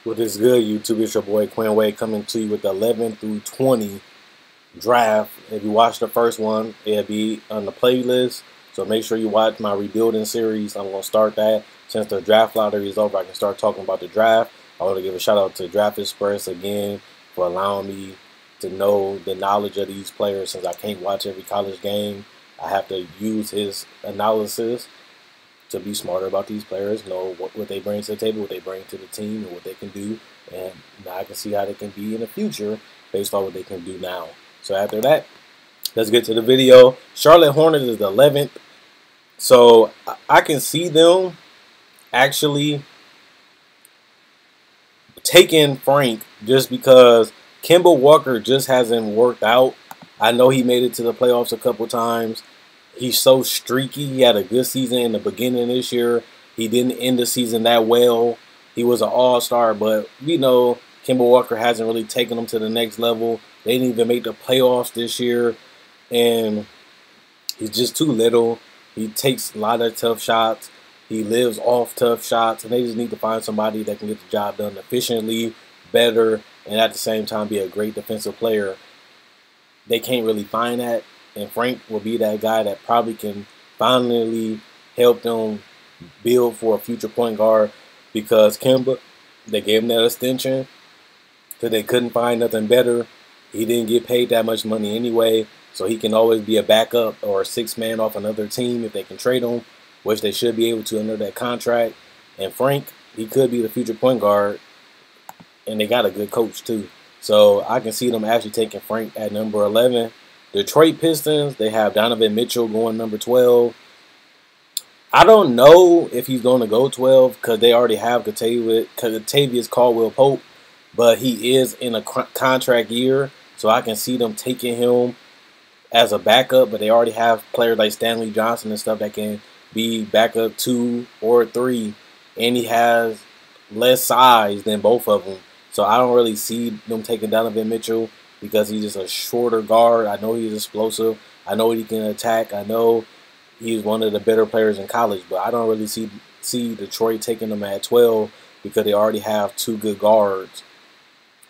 What is good, YouTube? It's your boy Quinn Wade coming to you with the 11 through 20 draft. If you watch the first one, it'll be on the playlist. So make sure you watch my rebuilding series. I'm going to start that. Since the draft lottery is over, I can start talking about the draft. I want to give a shout out to Draft Express again for allowing me to know the knowledge of these players. Since I can't watch every college game, I have to use his analysis to be smarter about these players, know what they bring to the table, what they bring to the team, and what they can do. And now I can see how they can be in the future based on what they can do now. So after that, let's get to the video. Charlotte Hornets is the 11th. So I can see them actually taking Frank just because Kemba Walker just hasn't worked out. I know he made it to the playoffs a couple times. He's so streaky. He had a good season in the beginning of this year. He didn't end the season that well. He was an all-star, but we know Kemba Walker hasn't really taken them to the next level. They didn't even make the playoffs this year, and he's just too little. He takes a lot of tough shots. He lives off tough shots, and they just need to find somebody that can get the job done efficiently, better, and at the same time be a great defensive player. They can't really find that. And Frank will be that guy that probably can finally help them build for a future point guard because Kemba, they gave him that extension because they couldn't find nothing better. He didn't get paid that much money anyway, so he can always be a backup or a sixth man off another team if they can trade him, which they should be able to under that contract. And Frank, he could be the future point guard, and they got a good coach too. So I can see them actually taking Frank at number 11. Detroit Pistons, they have Donovan Mitchell going number 12. I don't know if he's going to go 12 because they already have Kentavious Caldwell-Pope, but he is in a contract year, so I can see them taking him as a backup, but they already have players like Stanley Johnson and stuff that can be backup 2 or 3, and he has less size than both of them. So I don't really see them taking Donovan Mitchell because he's just a shorter guard. I know he's explosive. I know he can attack. I know he's one of the better players in college, but I don't really see Detroit taking him at 12 because they already have two good guards.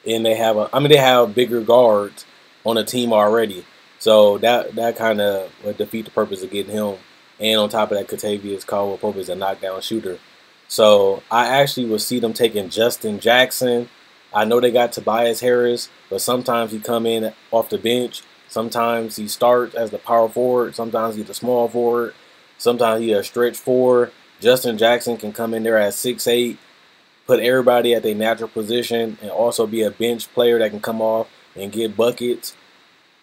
And they have they have bigger guards on the team already. So that kind of would defeat the purpose of getting him. And on top of that, Kentavious Caldwell-Pope is a knockdown shooter. So I actually would see them taking Justin Jackson. I know they got Tobias Harris, but sometimes he come in off the bench. Sometimes he starts as the power forward. Sometimes he's the small forward. Sometimes he's a stretch forward. Justin Jackson can come in there at 6'8", put everybody at their natural position, and also be a bench player that can come off and get buckets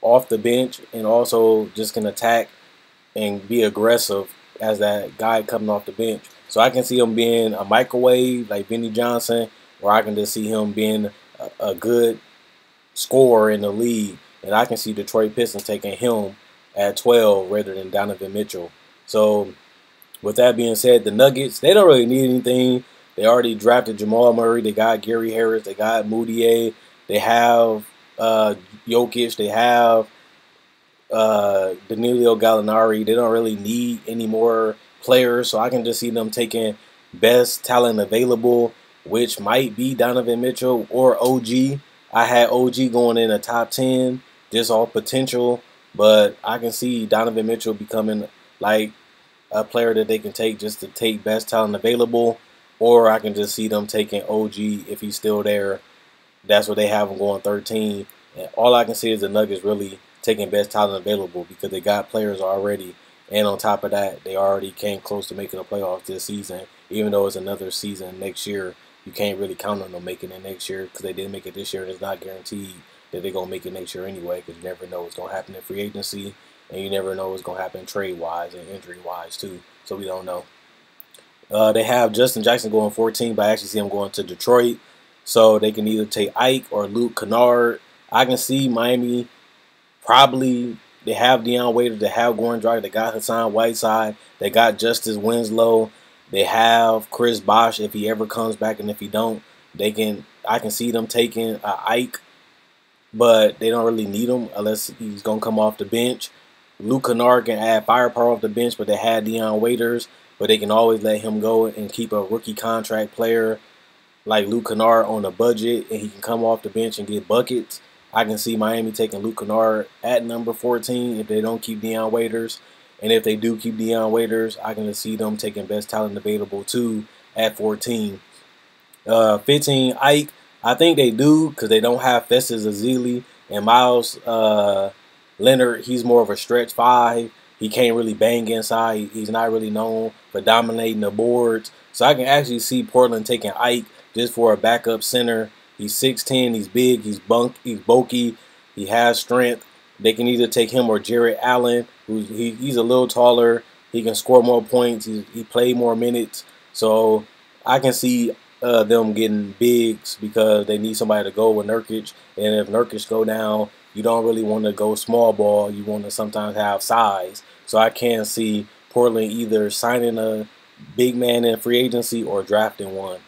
off the bench, and also just can attack and be aggressive as that guy coming off the bench. So I can see him being a microwave like Vinnie Johnson, or I can just see him being a good scorer in the league. And I can see Detroit Pistons taking him at 12 rather than Donovan Mitchell. So with that being said, the Nuggets, they don't really need anything. They already drafted Jamal Murray. They got Gary Harris. They got Moutier. They have Jokic. They have Danilo Gallinari. They don't really need any more players. So I can just see them taking best talent available, which might be Donovan Mitchell or OG. I had OG going in the top 10, just off potential, but I can see Donovan Mitchell becoming like a player that they can take just to take best talent available, or I can just see them taking OG if he's still there. That's what they have him going 13. And all I can see is the Nuggets really taking best talent available because they got players already. And on top of that, they already came close to making the playoffs this season, even though it's another season next year. You can't really count on them making it next year because they didn't make it this year, and it's not guaranteed that they're going to make it next year anyway because you never know what's going to happen in free agency, and you never know what's going to happen trade-wise and injury-wise too, so we don't know. They have Justin Jackson going 14, but I actually see him going to Detroit, so they can either take Ike or Luke Kennard. I can see Miami probably. They have Deion Waiters, they have Goran Dragic, they got Hassan Whiteside, they got Justice Winslow. They have Chris Bosh if he ever comes back, and if he don't, I can see them taking Ike, but they don't really need him unless he's gonna come off the bench. Luke Kennard can add firepower off the bench, but they had Deion Waiters, but they can always let him go and keep a rookie contract player like Luke Kennard on a budget and he can come off the bench and get buckets, I can see Miami taking Luke Kennard at number 14 if they don't keep Dion Waiters. And if they do keep Dion Waiters, I can see them taking best talent available too at 14. 15, Ike. I think they do because they don't have Festus Ezeli and Miles Leonard. He's more of a stretch five. He can't really bang inside. He's not really known for dominating the boards. So I can actually see Portland taking Ike just for a backup center. He's 6'10", he's big, he's bulky, he has strength. They can either take him or Jarrett Allen, he's a little taller. He can score more points. He played more minutes. So I can see them getting bigs because they need somebody to go with Nurkic. And if Nurkic go down, you don't really want to go small ball. You want to sometimes have size. So I can see Portland either signing a big man in free agency or drafting one.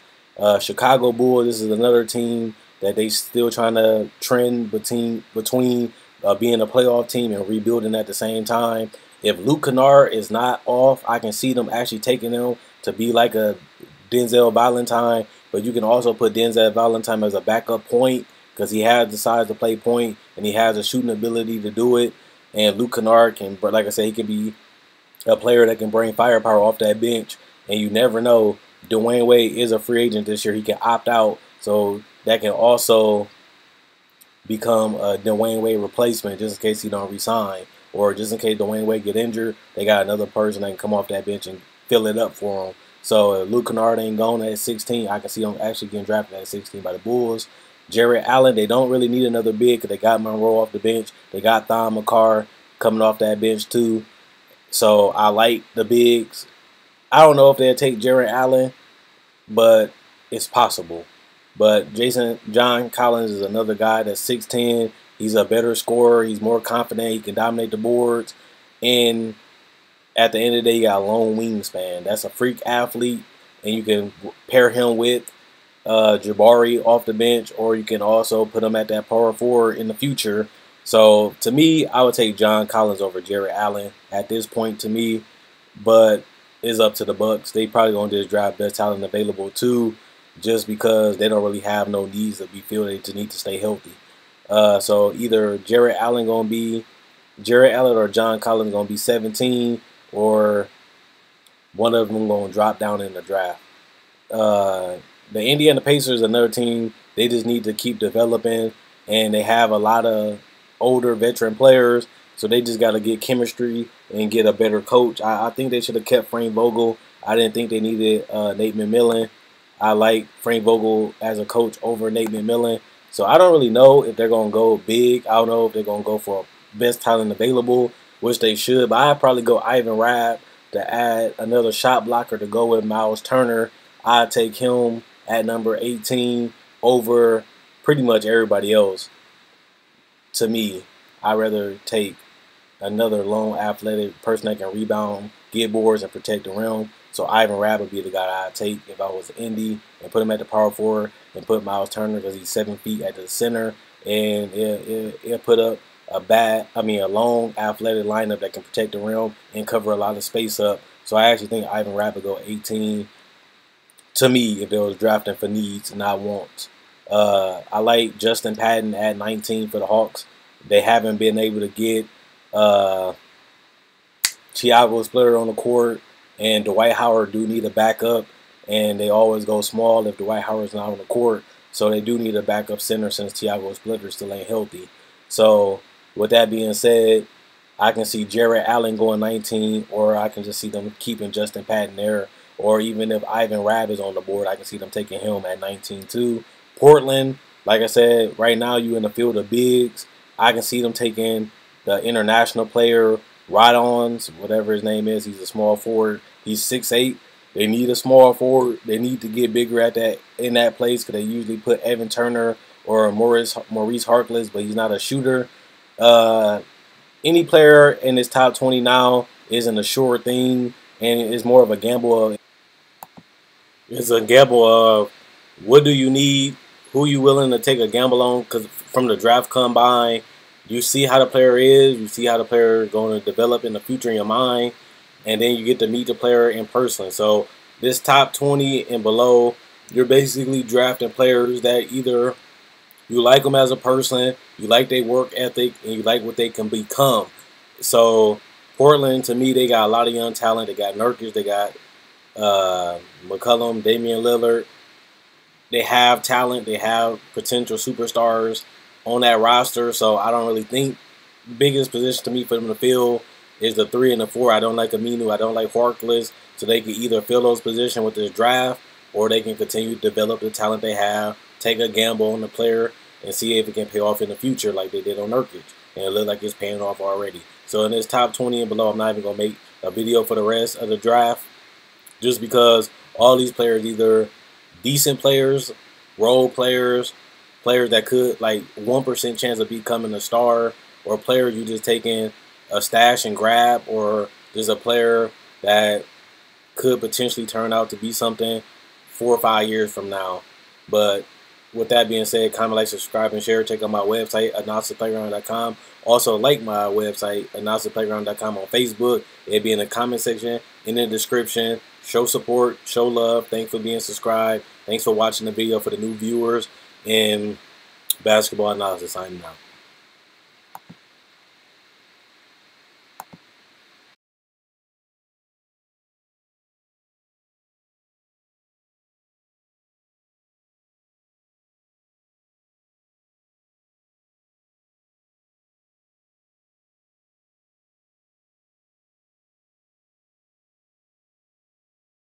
Chicago Bulls, this is another team that they still trying to trend between being a playoff team and rebuilding at the same time. If Luke Kennard is not off, I can see them actually taking him to be like a Denzel Valentine, but you can also put Denzel Valentine as a backup point because he has the size to play point and he has the shooting ability to do it. And Luke Kennard can, like I said, he can be a player that can bring firepower off that bench. And you never know. Dwayne Wade is a free agent this year. He can opt out, so that can also become a Dwayne Wade replacement just in case he don't resign, or just in case Dwayne Wade get injured, they got another person that can come off that bench and fill it up for him. So if Luke Kennard ain't gone at 16, I can see him actually getting drafted at 16 by the Bulls. Jarrett Allen, they don't really need another big because they got Monroe off the bench. They got Thon McCarr coming off that bench too. So I like the bigs. I don't know if they'll take Jarrett Allen, but it's possible. But John Collins is another guy that's 6'10". He's a better scorer. He's more confident. He can dominate the boards. And at the end of the day, you got a long wingspan. That's a freak athlete. And you can pair him with Jabari off the bench, or you can also put him at that power forward in the future. So to me, I would take John Collins over Jarrett Allen at this point to me. But it's up to the Bucks. They probably going to just draft best talent available too, just because they don't really have no needs that we feel they just need to stay healthy. So either Jarrett Allen or John Collins going to be 17, or one of them going to drop down in the draft. The Indiana Pacers, another team, they just need to keep developing, and they have a lot of older veteran players, so they just got to get chemistry and get a better coach. I think they should have kept Frank Vogel. I didn't think they needed Nate McMillan. I like Frank Vogel as a coach over Nate McMillan. So I don't really know if they're going to go big. I don't know if they're going to go for best talent available, which they should. But I'd probably go Ivan Rabb to add another shot blocker to go with Miles Turner. I'd take him at number 18 over pretty much everybody else. To me, I'd rather take another long athletic person that can rebound, get boards, and protect the rim. So Ivan Rabb would be the guy I'd take if I was Indy, and put him at the power forward and put Miles Turner because he's 7 feet at the center, and it'll put up a long athletic lineup that can protect the rim and cover a lot of space up. So I actually think Ivan Rabb would go 18 to me if they was drafting for needs and not wants. I like Justin Patton at 19 for the Hawks. They haven't been able to get Thiago Splitter on the court, and Dwight Howard do need a backup, and they always go small if Dwight Howard's not on the court. So they do need a backup center since Thiago Splitter still ain't healthy. So with that being said, I can see Jarrett Allen going 19, or I can just see them keeping Justin Patton there. Or even if Ivan Rabb is on the board, I can see them taking him at 19 too. Portland, like I said, right now you in the field of bigs. I can see them taking the international player, Rodons, whatever his name is. He's a small forward. He's 6'8". They need a small forward. They need to get bigger in that place because they usually put Evan Turner or Maurice Harkless, but he's not a shooter. Any player in this top 20 now isn't a sure thing, and it's more of a gamble. It's a gamble of what do you need, who you willing to take a gamble on, because from the draft combine, you see how the player is, you see how the player is going to develop in the future in your mind, and then you get to meet the player in person. So this top 20 and below, You're basically drafting players that either you like them as a person, you like their work ethic, and you like what they can become. So Portland, to me, they got a lot of young talent. They got Nurkic, they got McCollum, Damian Lillard. They have talent. They have potential superstars on that roster. So I don't really think the biggest position to me for them to fill is the 3 and the 4. I don't like Aminu. I don't like Harkless. So they can either fill those positions with this draft, or they can continue to develop the talent they have, take a gamble on the player, and see if it can pay off in the future like they did on Nurkic. And it looks like it's paying off already. So in this top 20 and below, I'm not even going to make a video for the rest of the draft, just because all these players either decent players, role players, players that could like 1% chance of becoming a star, or players you just taking a stash and grab, or just a player that could potentially turn out to be something 4 or 5 years from now. But with that being said, comment, like, subscribe, and share. Check out my website, announcetheplayground.com. Also, like my website, announcetheplayground.com on Facebook. It'll be in the comment section, in the description. Show support, show love. Thanks for being subscribed. Thanks for watching the video for the new viewers. And Basketball Analysis signing out.